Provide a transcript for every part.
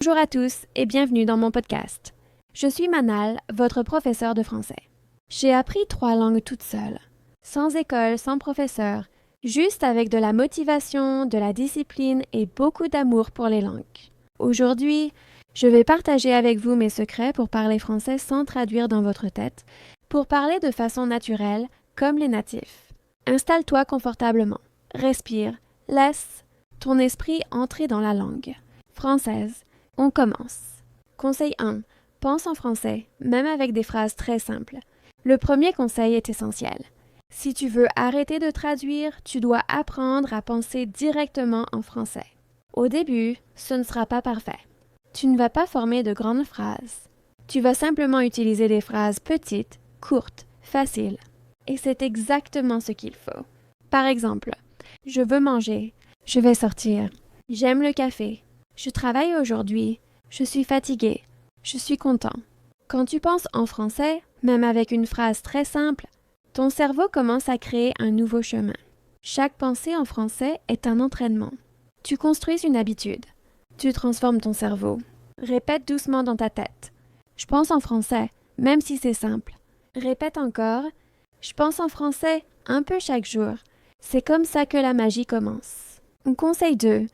Bonjour à tous et bienvenue dans mon podcast. Je suis Manal, votre professeur de français. J'ai appris 3 langues toute seule, sans école, sans professeur, juste avec de la motivation, de la discipline et beaucoup d'amour pour les langues. Aujourd'hui, je vais partager avec vous mes secrets pour parler français sans traduire dans votre tête, pour parler de façon naturelle, comme les natifs. Installe-toi confortablement, respire, laisse ton esprit entrer dans la langue française. On commence. Conseil 1. Pense en français, même avec des phrases très simples. Le premier conseil est essentiel. Si tu veux arrêter de traduire, tu dois apprendre à penser directement en français. Au début, ce ne sera pas parfait. Tu ne vas pas former de grandes phrases. Tu vas simplement utiliser des phrases petites, courtes, faciles. Et c'est exactement ce qu'il faut. Par exemple, je veux manger, je vais sortir, j'aime le café, je travaille aujourd'hui, je suis fatigué, je suis content. Quand tu penses en français, même avec une phrase très simple, ton cerveau commence à créer un nouveau chemin. Chaque pensée en français est un entraînement. Tu construis une habitude. Tu transformes ton cerveau. Répète doucement dans ta tête. Je pense en français, même si c'est simple. Répète encore. Je pense en français un peu chaque jour. C'est comme ça que la magie commence. Conseil 2.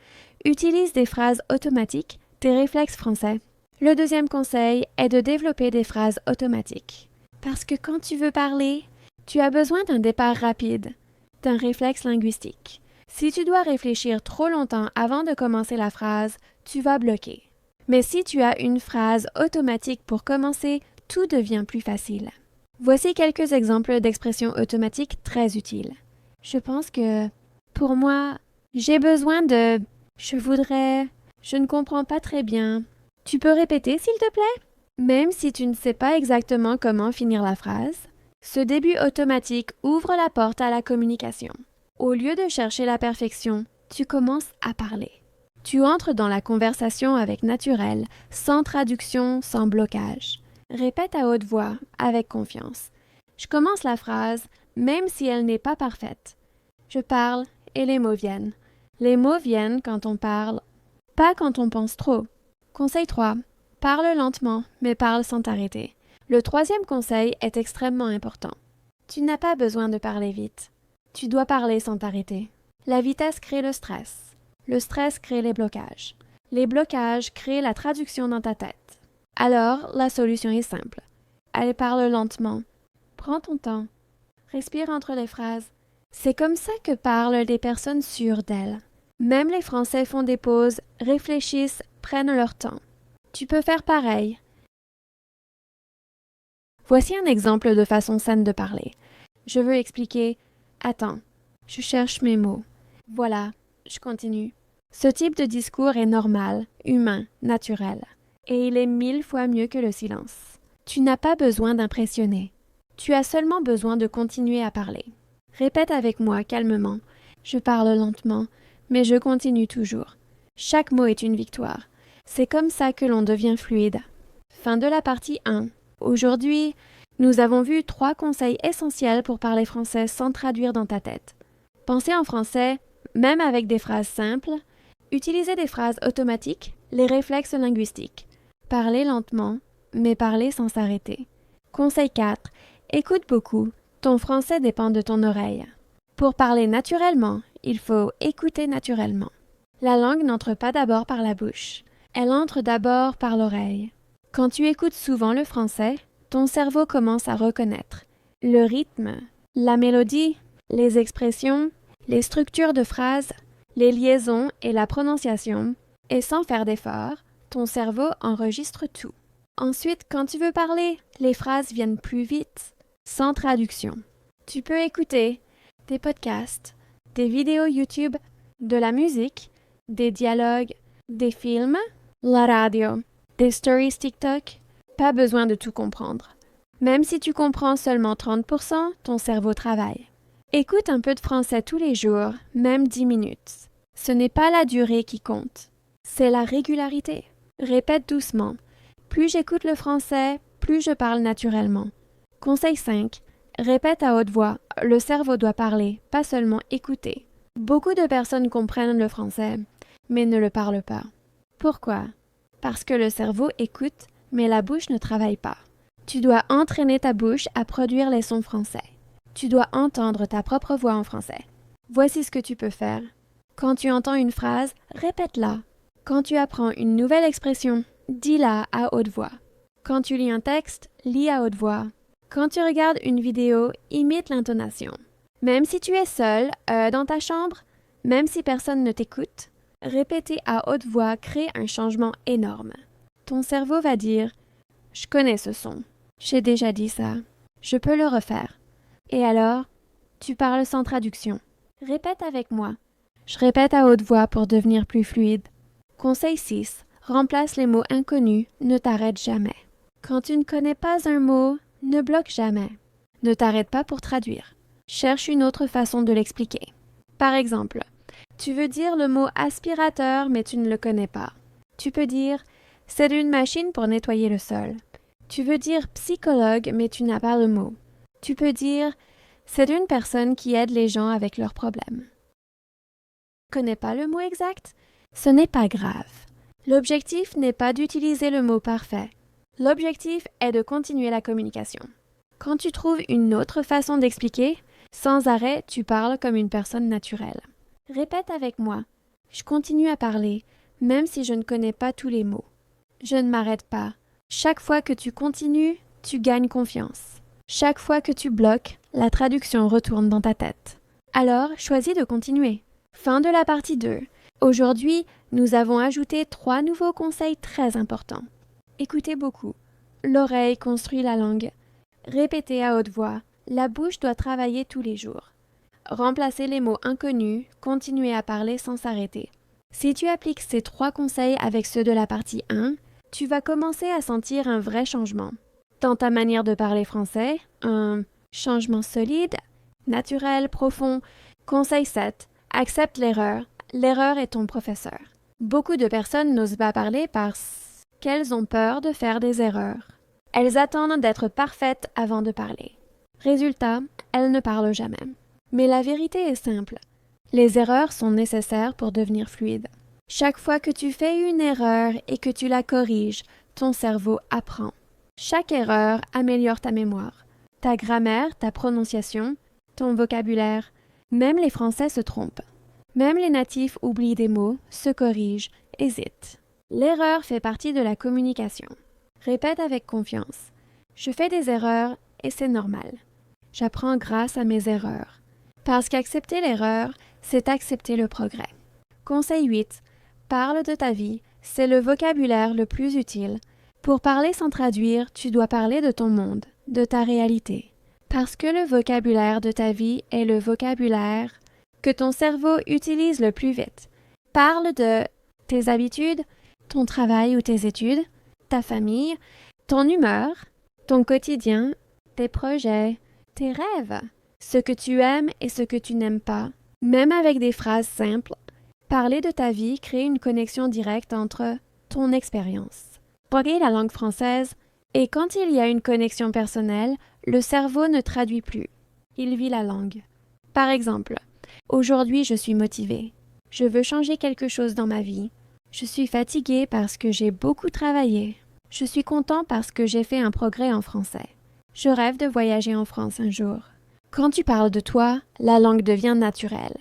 Utilise des phrases automatiques, des réflexes français. Le deuxième conseil est de développer des phrases automatiques. Parce que quand tu veux parler, tu as besoin d'un départ rapide, d'un réflexe linguistique. Si tu dois réfléchir trop longtemps avant de commencer la phrase, tu vas bloquer. Mais si tu as une phrase automatique pour commencer, tout devient plus facile. Voici quelques exemples d'expressions automatiques très utiles. Je pense que, pour moi, j'ai besoin de... Je voudrais... Je ne comprends pas très bien. Tu peux répéter, s'il te plaît? Même si tu ne sais pas exactement comment finir la phrase, ce début automatique ouvre la porte à la communication. Au lieu de chercher la perfection, tu commences à parler. Tu entres dans la conversation avec naturel, sans traduction, sans blocage. Répète à haute voix, avec confiance. Je commence la phrase, même si elle n'est pas parfaite. Je parle et les mots viennent. Les mots viennent quand on parle, pas quand on pense trop. Conseil 3. Parle lentement, mais parle sans t'arrêter. Le troisième conseil est extrêmement important. Tu n'as pas besoin de parler vite. Tu dois parler sans t'arrêter. La vitesse crée le stress. Le stress crée les blocages. Les blocages créent la traduction dans ta tête. Alors, la solution est simple. Allez, parle lentement. Prends ton temps. Respire entre les phrases. C'est comme ça que parlent des personnes sûres d'elles. Même les Français font des pauses, réfléchissent, prennent leur temps. Tu peux faire pareil. Voici un exemple de façon saine de parler. Je veux expliquer. Attends, je cherche mes mots. Voilà, je continue. Ce type de discours est normal, humain, naturel. Et il est 1000 fois mieux que le silence. Tu n'as pas besoin d'impressionner. Tu as seulement besoin de continuer à parler. Répète avec moi calmement. Je parle lentement, mais je continue toujours. Chaque mot est une victoire. C'est comme ça que l'on devient fluide. Fin de la partie 1. Aujourd'hui, nous avons vu 3 conseils essentiels pour parler français sans traduire dans ta tête. Penser en français, même avec des phrases simples. Utiliser des phrases automatiques, les réflexes linguistiques. Parler lentement, mais parler sans s'arrêter. Conseil 4. Écoute beaucoup. Ton français dépend de ton oreille. Pour parler naturellement, il faut écouter naturellement. La langue n'entre pas d'abord par la bouche. Elle entre d'abord par l'oreille. Quand tu écoutes souvent le français, ton cerveau commence à reconnaître le rythme, la mélodie, les expressions, les structures de phrases, les liaisons et la prononciation, et sans faire d'effort, ton cerveau enregistre tout. Ensuite, quand tu veux parler, les phrases viennent plus vite, sans traduction. Tu peux écouter des podcasts, des vidéos YouTube, de la musique, des dialogues, des films, la radio, des stories TikTok. Pas besoin de tout comprendre. Même si tu comprends seulement 30%, ton cerveau travaille. Écoute un peu de français tous les jours, même 10 minutes. Ce n'est pas la durée qui compte, c'est la régularité. Répète doucement. Plus j'écoute le français, plus je parle naturellement. Conseil 5. Répète à haute voix. Le cerveau doit parler, pas seulement écouter. Beaucoup de personnes comprennent le français, mais ne le parlent pas. Pourquoi? Parce que le cerveau écoute, mais la bouche ne travaille pas. Tu dois entraîner ta bouche à produire les sons français. Tu dois entendre ta propre voix en français. Voici ce que tu peux faire. Quand tu entends une phrase, répète-la. Quand tu apprends une nouvelle expression, dis-la à haute voix. Quand tu lis un texte, lis à haute voix. Quand tu regardes une vidéo, imite l'intonation. Même si tu es seul, dans ta chambre, même si personne ne t'écoute, répéter à haute voix crée un changement énorme. Ton cerveau va dire « Je connais ce son. J'ai déjà dit ça. Je peux le refaire. » Et alors, tu parles sans traduction. Répète avec moi. Je répète à haute voix pour devenir plus fluide. Conseil 6. Remplace les mots inconnus, ne t'arrête jamais. Quand tu ne connais pas un mot, ne bloque jamais. Ne t'arrête pas pour traduire. Cherche une autre façon de l'expliquer. Par exemple, tu veux dire le mot aspirateur mais tu ne le connais pas. Tu peux dire « c'est une machine pour nettoyer le sol ». Tu veux dire psychologue mais tu n'as pas le mot. Tu peux dire « c'est une personne qui aide les gens avec leurs problèmes ». Tu ne connais pas le mot exact? Ce n'est pas grave. L'objectif n'est pas d'utiliser le mot parfait. L'objectif est de continuer la communication. Quand tu trouves une autre façon d'expliquer, sans arrêt, tu parles comme une personne naturelle. Répète avec moi. Je continue à parler, même si je ne connais pas tous les mots. Je ne m'arrête pas. Chaque fois que tu continues, tu gagnes confiance. Chaque fois que tu bloques, la traduction retourne dans ta tête. Alors, choisis de continuer. Fin de la partie 2. Aujourd'hui, nous avons ajouté 3 nouveaux conseils très importants. Écoutez beaucoup. L'oreille construit la langue. Répétez à haute voix. La bouche doit travailler tous les jours. Remplacez les mots inconnus, continuez à parler sans s'arrêter. Si tu appliques ces 3 conseils avec ceux de la partie 1, tu vas commencer à sentir un vrai changement. Dans ta manière de parler français, un changement solide, naturel, profond. Conseil 7. Accepte l'erreur. L'erreur est ton professeur. Beaucoup de personnes n'osent pas parler parce qu'elles ont peur de faire des erreurs. Elles attendent d'être parfaites avant de parler. Résultat, elles ne parlent jamais. Mais la vérité est simple. Les erreurs sont nécessaires pour devenir fluide. Chaque fois que tu fais une erreur et que tu la corriges, ton cerveau apprend. Chaque erreur améliore ta mémoire, ta grammaire, ta prononciation, ton vocabulaire. Même les Français se trompent. Même les natifs oublient des mots, se corrigent, hésitent. L'erreur fait partie de la communication. Répète avec confiance. Je fais des erreurs et c'est normal. J'apprends grâce à mes erreurs. Parce qu'accepter l'erreur, c'est accepter le progrès. Conseil 8. Parle de ta vie, c'est le vocabulaire le plus utile. Pour parler sans traduire, tu dois parler de ton monde, de ta réalité. Parce que le vocabulaire de ta vie est le vocabulaire que ton cerveau utilise le plus vite. Parle de tes habitudes, ton travail ou tes études, ta famille, ton humeur, ton quotidien, tes projets, tes rêves, ce que tu aimes et ce que tu n'aimes pas. Même avec des phrases simples, parler de ta vie crée une connexion directe entre ton expérience. Parler la langue française, et quand il y a une connexion personnelle, le cerveau ne traduit plus. Il vit la langue. Par exemple, aujourd'hui je suis motivée. Je veux changer quelque chose dans ma vie. Je suis fatiguée parce que j'ai beaucoup travaillé. Je suis content parce que j'ai fait un progrès en français. Je rêve de voyager en France un jour. Quand tu parles de toi, la langue devient naturelle.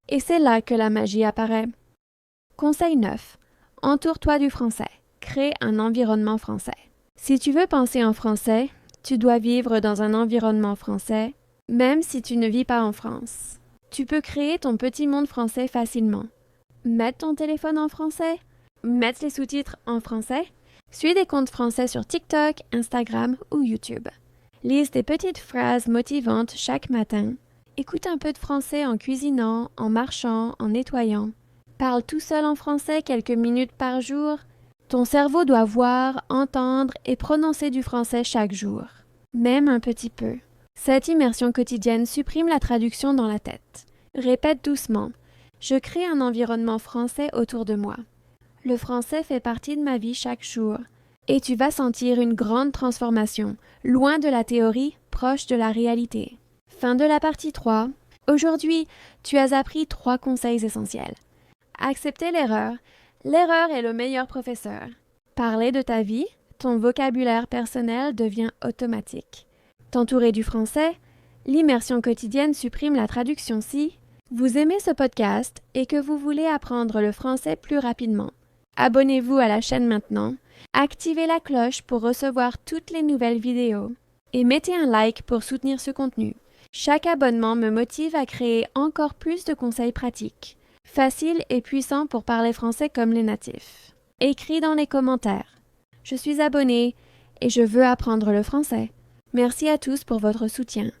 Et c'est là que la magie apparaît. Conseil 9. Entoure-toi du français. Crée un environnement français. Si tu veux penser en français, tu dois vivre dans un environnement français, même si tu ne vis pas en France. Tu peux créer ton petit monde français facilement. Mettre ton téléphone en français, mettre les sous-titres en français, suis des comptes français sur TikTok, Instagram ou YouTube. Lise des petites phrases motivantes chaque matin. Écoute un peu de français en cuisinant, en marchant, en nettoyant. Parle tout seul en français quelques minutes par jour. Ton cerveau doit voir, entendre et prononcer du français chaque jour, même un petit peu. Cette immersion quotidienne supprime la traduction dans la tête. Répète doucement. Je crée un environnement français autour de moi. Le français fait partie de ma vie chaque jour. Et tu vas sentir une grande transformation, loin de la théorie, proche de la réalité. Fin de la partie 3. Aujourd'hui, tu as appris 3 conseils essentiels. Accepter l'erreur. L'erreur est le meilleur professeur. Parler de ta vie, ton vocabulaire personnel devient automatique. T'entourer du français, l'immersion quotidienne supprime la traduction si vous aimez ce podcast et que vous voulez apprendre le français plus rapidement. Abonnez-vous à la chaîne maintenant, activez la cloche pour recevoir toutes les nouvelles vidéos et mettez un like pour soutenir ce contenu. Chaque abonnement me motive à créer encore plus de conseils pratiques, faciles et puissants pour parler français comme les natifs. Écris dans les commentaires. Je suis abonné et je veux apprendre le français. Merci à tous pour votre soutien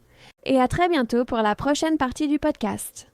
et à très bientôt pour la prochaine partie du podcast.